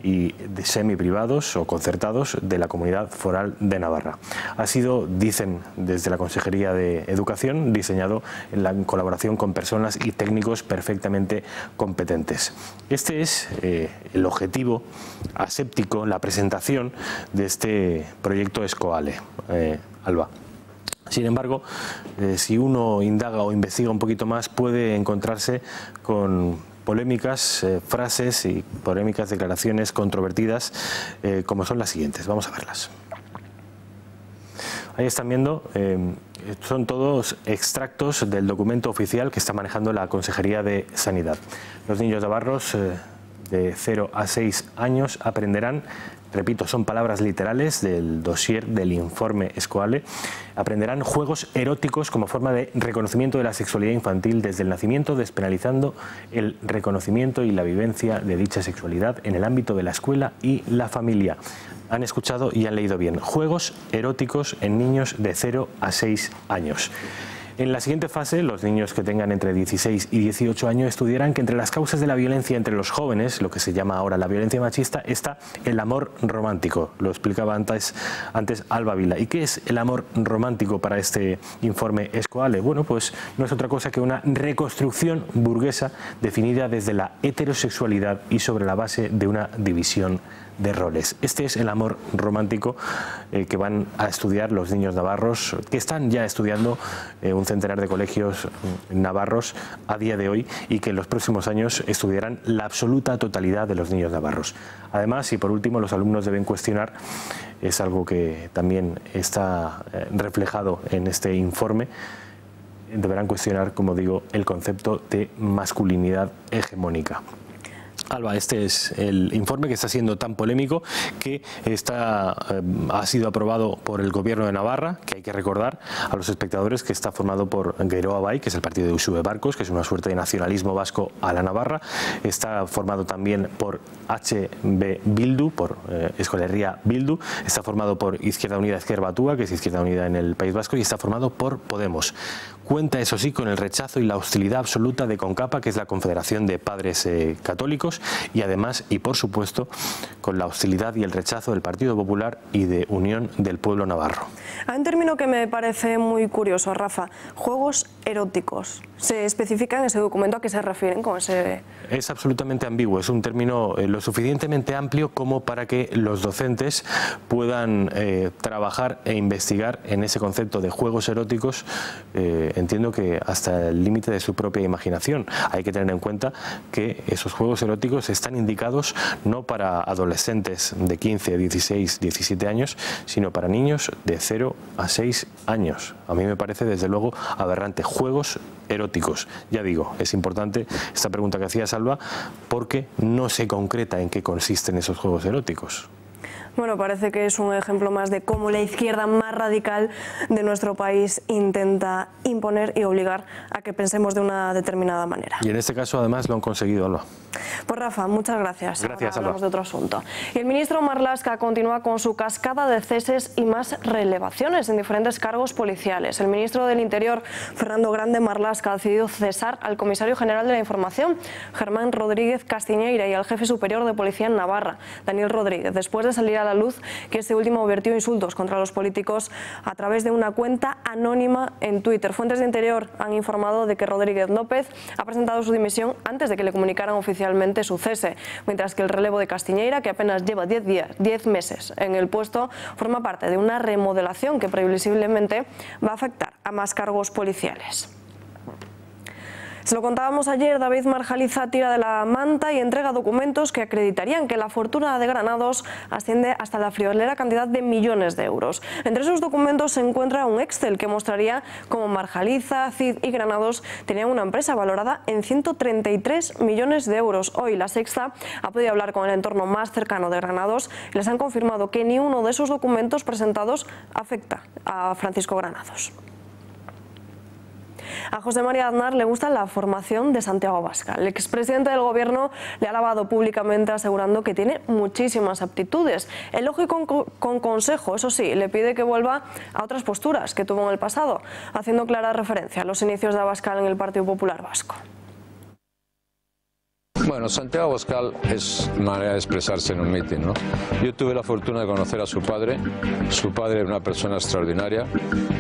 y semiprivados o concertados de la Comunidad Foral de Navarra. Ha sido, dicen desde la Consejería de Educación, diseñado en colaboración con personas y técnicos perfectamente competentes. Este es el objetivo aséptico, la presentación de este proyecto Escoale. Alba. Sin embargo, si uno indaga o investiga un poquito más, puede encontrarse con polémicas frases y polémicas declaraciones controvertidas, como son las siguientes. Vamos a verlas. Ahí están viendo, son todos extractos del documento oficial que está manejando la Consejería de Sanidad. Los niños navarros de 0 a 6 años aprenderán, repito, son palabras literales del dossier del informe Escoale, aprenderán juegos eróticos como forma de reconocimiento de la sexualidad infantil desde el nacimiento, despenalizando el reconocimiento y la vivencia de dicha sexualidad en el ámbito de la escuela y la familia. Han escuchado y han leído bien. Juegos eróticos en niños de 0 a 6 años. En la siguiente fase, los niños que tengan entre 16 y 18 años estudiarán que entre las causas de la violencia entre los jóvenes, lo que se llama ahora la violencia machista, está el amor romántico. Lo explicaba antes Alba Vila. ¿Y qué es el amor romántico para este informe Escoale? Bueno, pues no es otra cosa que una reconstrucción burguesa definida desde la heterosexualidad y sobre la base de una división de roles. Este es el amor romántico que van a estudiar los niños navarros, que están ya estudiando un centenar de colegios navarros a día de hoy, y que en los próximos años estudiarán la absoluta totalidad de los niños navarros. Además, y por último, los alumnos deben cuestionar, es algo que también está reflejado en este informe, deberán cuestionar, como digo, el concepto de masculinidad hegemónica. Alba, este es el informe que está siendo tan polémico, que ha sido aprobado por el Gobierno de Navarra, que hay que recordar a los espectadores que está formado por Geroa Bai, que es el partido de Uxue Barkos, que es una suerte de nacionalismo vasco a la Navarra. Está formado también por HB Bildu, por Euskal Herria Bildu. Está formado por Izquierda Unida Ezker Batua, que es Izquierda Unida en el País Vasco, y está formado por Podemos. Cuenta, eso sí, con el rechazo y la hostilidad absoluta de CONCAPA, que es la Confederación de Padres Católicos, y además, y por supuesto, con la hostilidad y el rechazo del Partido Popular y de Unión del Pueblo Navarro. Hay un término que me parece muy curioso, Rafa: juegos eróticos. ¿Se especifica en ese documento a qué se refieren con ese...? Es absolutamente ambiguo, es un término lo suficientemente amplio como para que los docentes puedan trabajar e investigar en ese concepto de juegos eróticos, entiendo que hasta el límite de su propia imaginación. Hay que tener en cuenta que esos juegos eróticos están indicados no para adolescentes de 15, 16, 17 años, sino para niños de 0 a 6 años. A mí me parece desde luego aberrante. Juegos eróticos. Ya digo, es importante esta pregunta que hacía Salva, porque no se concreta en qué consisten esos juegos eróticos. Bueno, parece que es un ejemplo más de cómo la izquierda más radical de nuestro país intenta imponer y obligar a que pensemos de una determinada manera. Y en este caso, además, lo han conseguido, Alba. Pues Rafa, muchas gracias. Gracias, Ahora hablamos de otro asunto. Y el ministro Marlaska continúa con su cascada de ceses y más relevaciones en diferentes cargos policiales. El ministro del Interior, Fernando Grande Marlaska, ha decidido cesar al comisario general de la Información, Germán Rodríguez Castiñeira, y al jefe superior de policía en Navarra, Daniel Rodríguez, después de salir a la luz que este último vertió insultos contra los políticos a través de una cuenta anónima en Twitter. Fuentes de Interior han informado de que Rodríguez López ha presentado su dimisión antes de que le comunicaran oficialmente su cese, mientras que el relevo de Castiñeira, que apenas lleva 10 meses en el puesto, forma parte de una remodelación que previsiblemente va a afectar a más cargos policiales. Se lo contábamos ayer, David Marjaliza tira de la manta y entrega documentos que acreditarían que la fortuna de Granados asciende hasta la friolera cantidad de millones de euros. Entre esos documentos se encuentra un Excel que mostraría cómo Marjaliza, Cid y Granados tenían una empresa valorada en 133 millones de euros. Hoy La Sexta ha podido hablar con el entorno más cercano de Granados y les han confirmado que ni uno de esos documentos presentados afecta a Francisco Granados. A José María Aznar le gusta la formación de Santiago Abascal. El expresidente del Gobierno le ha alabado públicamente asegurando que tiene muchísimas aptitudes. Elogia con consejo, eso sí, le pide que vuelva a otras posturas que tuvo en el pasado, haciendo clara referencia a los inicios de Abascal en el Partido Popular Vasco. Bueno, Santiago Abascal es manera de expresarse en un mitin, ¿no? Yo tuve la fortuna de conocer a su padre era una persona extraordinaria,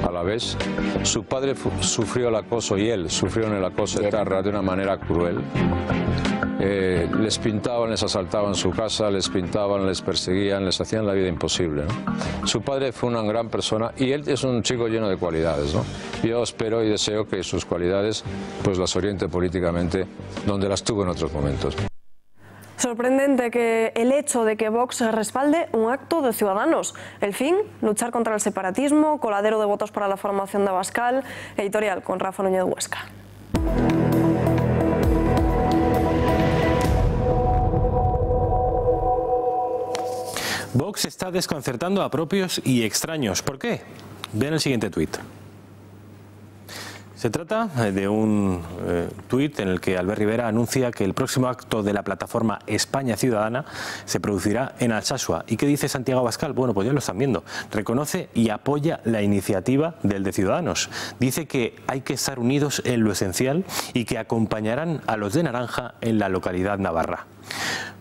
a la vez. Su padre sufrió el acoso y él sufrió el acoso de Tarra de una manera cruel. Les pintaban, les asaltaban su casa, les pintaban, les perseguían, les hacían la vida imposible, ¿no? Su padre fue una gran persona y él es un chico lleno de cualidades, ¿no? Yo espero y deseo que sus cualidades pues las oriente políticamente donde las tuvo en otros momentos. Sorprendente que el hecho de que Vox respalde un acto de Ciudadanos. El fin, luchar contra el separatismo, coladero de votos para la formación de Abascal. Editorial con Rafa Núñez Huesca. Vox está desconcertando a propios y extraños. ¿Por qué? Vean el siguiente tuit. Se trata de un tuit en el que Albert Rivera anuncia que el próximo acto de la plataforma España Ciudadana se producirá en Alsasua. ¿Y qué dice Santiago Abascal? Bueno, pues ya lo están viendo. Reconoce y apoya la iniciativa del de Ciudadanos. Dice que hay que estar unidos en lo esencial y que acompañarán a los de Naranja en la localidad navarra.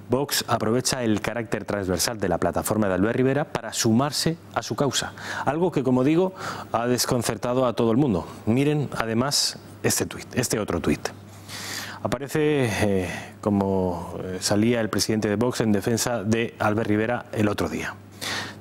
Vox aprovecha el carácter transversal de la plataforma de Albert Rivera para sumarse a su causa, algo que, como digo, ha desconcertado a todo el mundo. Miren además este otro tuit. Aparece como salía el presidente de Vox en defensa de Albert Rivera el otro día.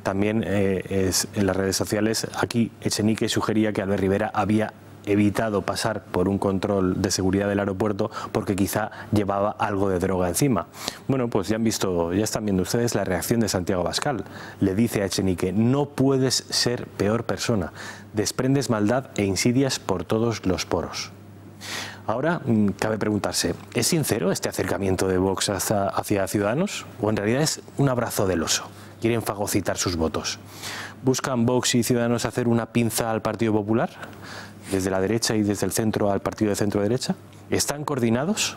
También en las redes sociales, aquí Echenique sugería que Albert Rivera había evitado pasar por un control de seguridad del aeropuerto porque quizá llevaba algo de droga encima. Bueno, pues ya están viendo ustedes la reacción de Santiago Abascal. Le dice a Echenique: no puedes ser peor persona, desprendes maldad e insidias por todos los poros. Ahora cabe preguntarse, ¿es sincero este acercamiento de Vox hacia Ciudadanos? ¿O en realidad es un abrazo del oso? ¿Quieren fagocitar sus votos? ¿Buscan Vox y Ciudadanos hacer una pinza al Partido Popular? Desde la derecha y desde el centro al partido de centro-derecha. ¿Están coordinados,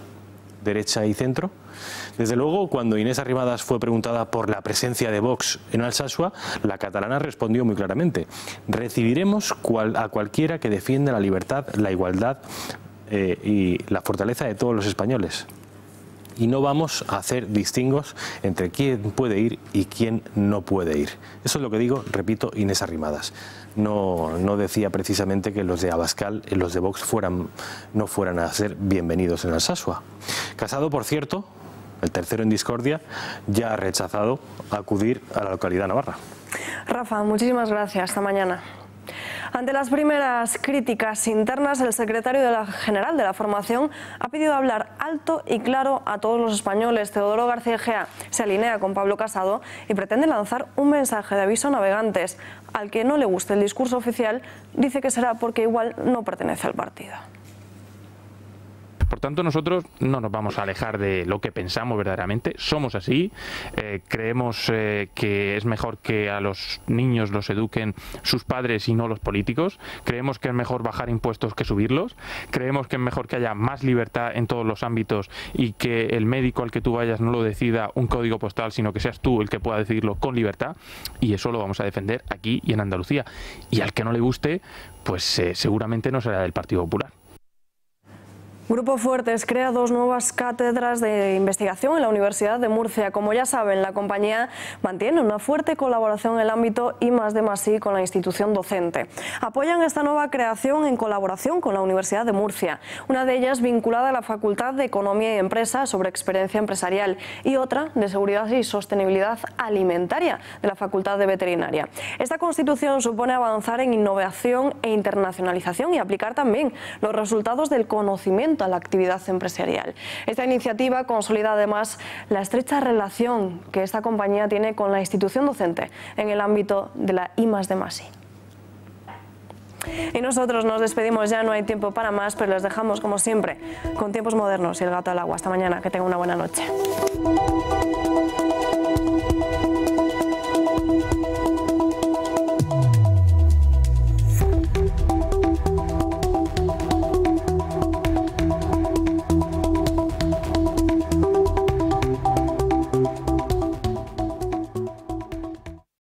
derecha y centro? Desde luego, cuando Inés Arrimadas fue preguntada por la presencia de Vox en Alsasua, la catalana respondió muy claramente: recibiremos a cualquiera que defienda la libertad, la igualdad y la fortaleza de todos los españoles. Y no vamos a hacer distingos entre quién puede ir y quién no puede ir. Eso es lo que digo, repito, Inés Arrimadas. No decía precisamente que los de Abascal, los de Vox, no fueran a ser bienvenidos en Alsasua. Casado, por cierto, el tercero en discordia, ya ha rechazado acudir a la localidad navarra. Rafa, muchísimas gracias. Hasta mañana. Ante las primeras críticas internas, el secretario general de la formación ha pedido hablar alto y claro a todos los españoles. Teodoro García Egea se alinea con Pablo Casado y pretende lanzar un mensaje de aviso a navegantes. Al que no le guste el discurso oficial, dice que será porque igual no pertenece al partido. Por tanto, nosotros no nos vamos a alejar de lo que pensamos verdaderamente. Somos así. Creemos que es mejor que a los niños los eduquen sus padres y no los políticos. Creemos que es mejor bajar impuestos que subirlos. Creemos que es mejor que haya más libertad en todos los ámbitos y que el médico al que tú vayas no lo decida un código postal, sino que seas tú el que pueda decidirlo con libertad. Y eso lo vamos a defender aquí y en Andalucía. Y al que no le guste, pues seguramente no será del Partido Popular. Grupo Fuertes crea 2 nuevas cátedras de investigación en la Universidad de Murcia. Como ya saben, la compañía mantiene una fuerte colaboración en el ámbito I+D+I con la institución docente. Apoyan esta nueva creación en colaboración con la Universidad de Murcia, una de ellas vinculada a la Facultad de Economía y Empresa sobre experiencia empresarial y otra de Seguridad y Sostenibilidad Alimentaria de la Facultad de Veterinaria. Esta constitución supone avanzar en innovación e internacionalización y aplicar también los resultados del conocimiento a la actividad empresarial. Esta iniciativa consolida además la estrecha relación que esta compañía tiene con la institución docente en el ámbito de la I+D+I. Y nosotros nos despedimos ya, no hay tiempo para más, pero les dejamos como siempre con Tiempos Modernos y El Gato al Agua. Hasta mañana, que tengan una buena noche.